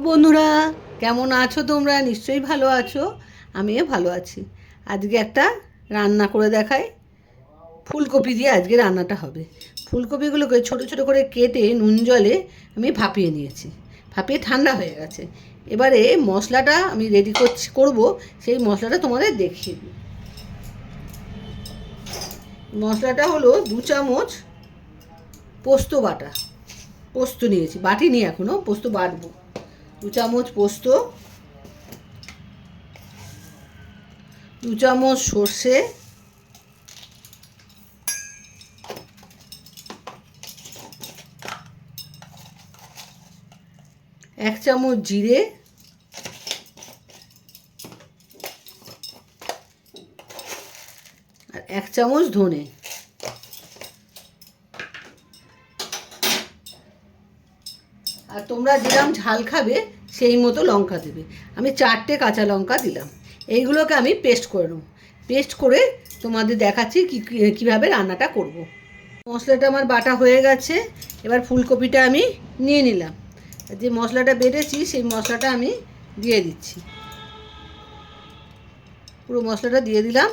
বন্ধুরা, কেমন আছো তোমরা? নিশ্চয়ই ভালো আছো। আমিও ভালো আছি। আজকে একটা রান্না করে দেখাই। ফুলকপি দিয়ে আজকে রান্নাটা হবে। ফুলকপিগুলোকে ছোট ছোট করে কেটে নুন জলে আমি ভাপিয়ে নিয়েছি। ভাপিয়ে ঠান্ডা হয়ে গেছে। এবারে মশলাটা আমি রেডি করব। সেই মশলাটা তোমাদের দেখিয়ে দিই। মশলাটা হলো 2 চামচ পোস্ত বাটা। পোস্ত নিয়েছি, বাটিনি এখনও, পোস্ত বাটবো। 2 চামচ পোস্ত, 2 চামচ সর্ষে, 1 চামচ জিরে, আর 1 চামচ ধনে। আর তোমরা যেরকম ঝাল খাবে সেই মতো লঙ্কা দেবে। আমি 4টে কাঁচা লঙ্কা দিলাম। এইগুলোকে আমি পেস্ট করে নেব। পেস্ট করে তোমাদের দেখাচ্ছি কীভাবে রান্নাটা করব। মশলাটা আমার বাটা হয়ে গেছে। এবার ফুলকপিটা আমি নিয়ে নিলাম। যে মশলাটা বেটেছি সেই মশলাটা আমি দিয়ে দিচ্ছি। পুরো মশলাটা দিয়ে দিলাম।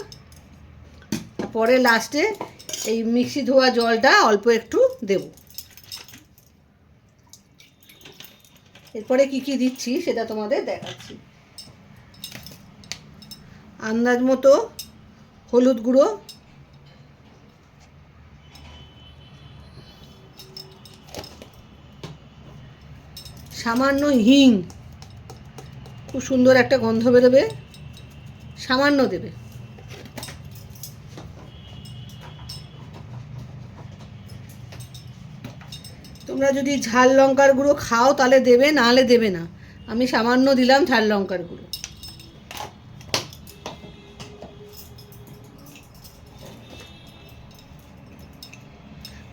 পরে লাস্টে এই মিক্সি ধোয়া জলটা অল্প একটু দেব। এরপরে কি কি দিচ্ছি সেটা তোমাদের দেখাচ্ছি। আন্দাজ মতো হলুদ গুঁড়ো, সামান্য হিং, খুব সুন্দর একটা গন্ধ বেরোবে, সামান্য দেবে। তোমরা যদি ঝাল লঙ্কার গুঁড়ো খাও তাহলে দেবে, নাহলে দেবে না। আমি সামান্য দিলাম ঝাল লঙ্কার গুঁড়ো।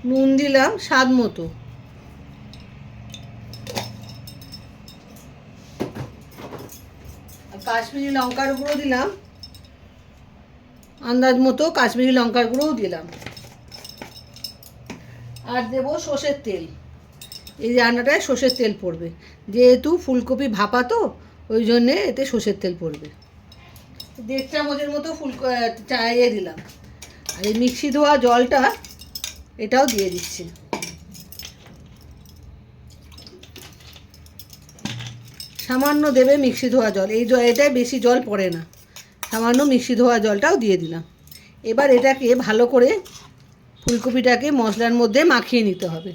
নুন দিলাম স্বাদ মতো। কাশ্মীরি লঙ্কার গুঁড়ো দিলাম আন্দাজ মতো, কাশ্মীরি লঙ্কার গুঁড়োও দিলাম। আর দেবো সর্ষের তেল। এই রান্নাটায় সর্ষের তেল পড়বে, যেহেতু ফুলকপি ভাপা তো ওই জন্যে এতে সর্ষের তেল পড়বে। 1.5 চামচের মতো চাইয়ে দিলাম। আর এই মিক্সি ধোয়া জলটা এটাও দিয়ে দিচ্ছি। সামান্য দেবে মিক্সি ধোয়া জল। এটায় বেশি জল পড়ে না। সামান্য মিক্সি ধোয়া জলটাও দিয়ে দিলাম। এবার এটাকে ভালো করে ফুলকপিটাকে মশলার মধ্যে মাখিয়ে নিতে হবে।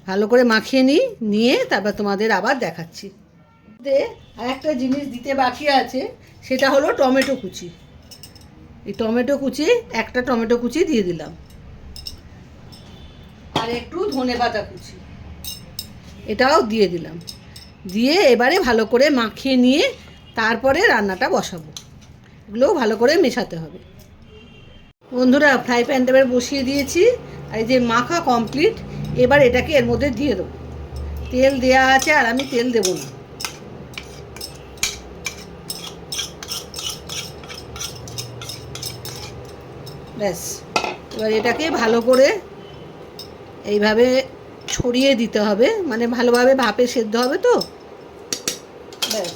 ভালো করে মাখিয়ে নিয়ে তারপর তোমাদের আবার দেখাচ্ছি। আর একটা জিনিস দিতে বাকি আছে, সেটা হলো টমেটো কুচি। এই টমেটো কুচি, একটা টমেটো কুচি দিয়ে দিলাম। আর একটু ধনেপাতা কুচি এটাও দিয়ে দিলাম। দিয়ে এবারে ভালো করে মাখিয়ে নিয়ে তারপরে রান্নাটা বসাবো। এগুলোও ভালো করে মেশাতে হবে। বন্ধুরা, ফ্রাই প্যানটা এবার বসিয়ে দিয়েছি। আর এই যে মাখা কমপ্লিট। এবার এটাকে এর মধ্যে দিয়ে দেবো। তেল দেওয়া আছে আর আমি তেল দেবো না। ব্যাস, এবার এটাকে ভালো করে এইভাবে ছড়িয়ে দিতে হবে, মানে ভালোভাবে ভাপে সেদ্ধ হবে তো। ব্যাস,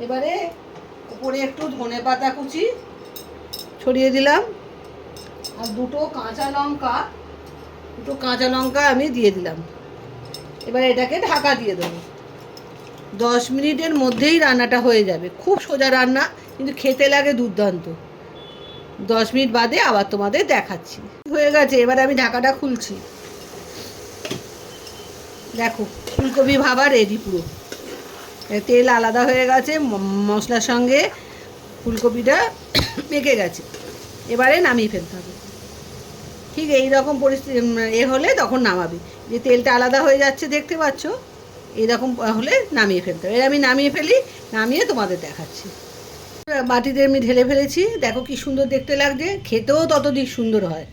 এবারে উপরে একটু ধনেপাতা কুচি ছড়িয়ে দিলাম। আর দুটো কাঁচা লঙ্কা আমি দিয়ে দিলাম। এবার এটাকে ঢাকা দিয়ে দেবো। 10 মিনিটের মধ্যেই রান্নাটা হয়ে যাবে। খুব সোজা রান্না, কিন্তু খেতে লাগে দুর্দান্ত। 10 মিনিট বাদে আবার তোমাদের দেখাচ্ছি। হয়ে গেছে, এবার আমি ঢাকাটা খুলছি। দেখো, ফুলকপি ভাবা রেডি পুরো। তেল আলাদা হয়ে গেছে, মশলার সঙ্গে ফুলকপিটা মেখে গেছে। এবারে নামিয়ে ফেলতে হবে। ঠিক এই রকম পরিস্থিতি হলে তখন নামাবি। যে তেলটা আলাদা হয়ে যাচ্ছে দেখতে পাচ্ছ, এইরকম হলে নামিয়ে ফেলতে হবে। আমি নামিয়ে ফেলি, নামিয়ে তোমাদের দেখাচ্ছি। বাটিতে আমি ঢেলে ফেলেছি। দেখো কি সুন্দর দেখতে লাগছে, খেতেও ততদিক সুন্দর হয়,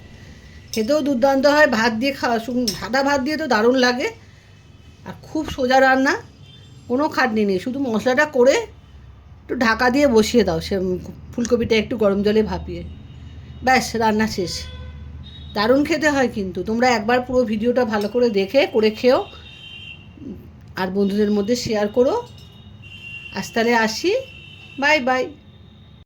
খেতেও দুর্দান্ত হয়। ভাত দিয়ে সাদা ভাত দিয়ে তো দারুণ লাগে। আর খুব সোজা রান্না, কোনো খাটনি নেই। শুধু মশলাটা করে একটু ঢাকা দিয়ে বসিয়ে দাও, সে ফুলকপিটা একটু গরম জলে ভাপিয়ে, ব্যাস রান্না শেষ। দারুণ খেতে হয়। কিন্তু তোমরা একবার পুরো ভিডিওটা ভালো করে দেখে করে খেও, আর বন্ধুদের মধ্যে শেয়ার করো। আজ তাহলে আসি, বাই বাই।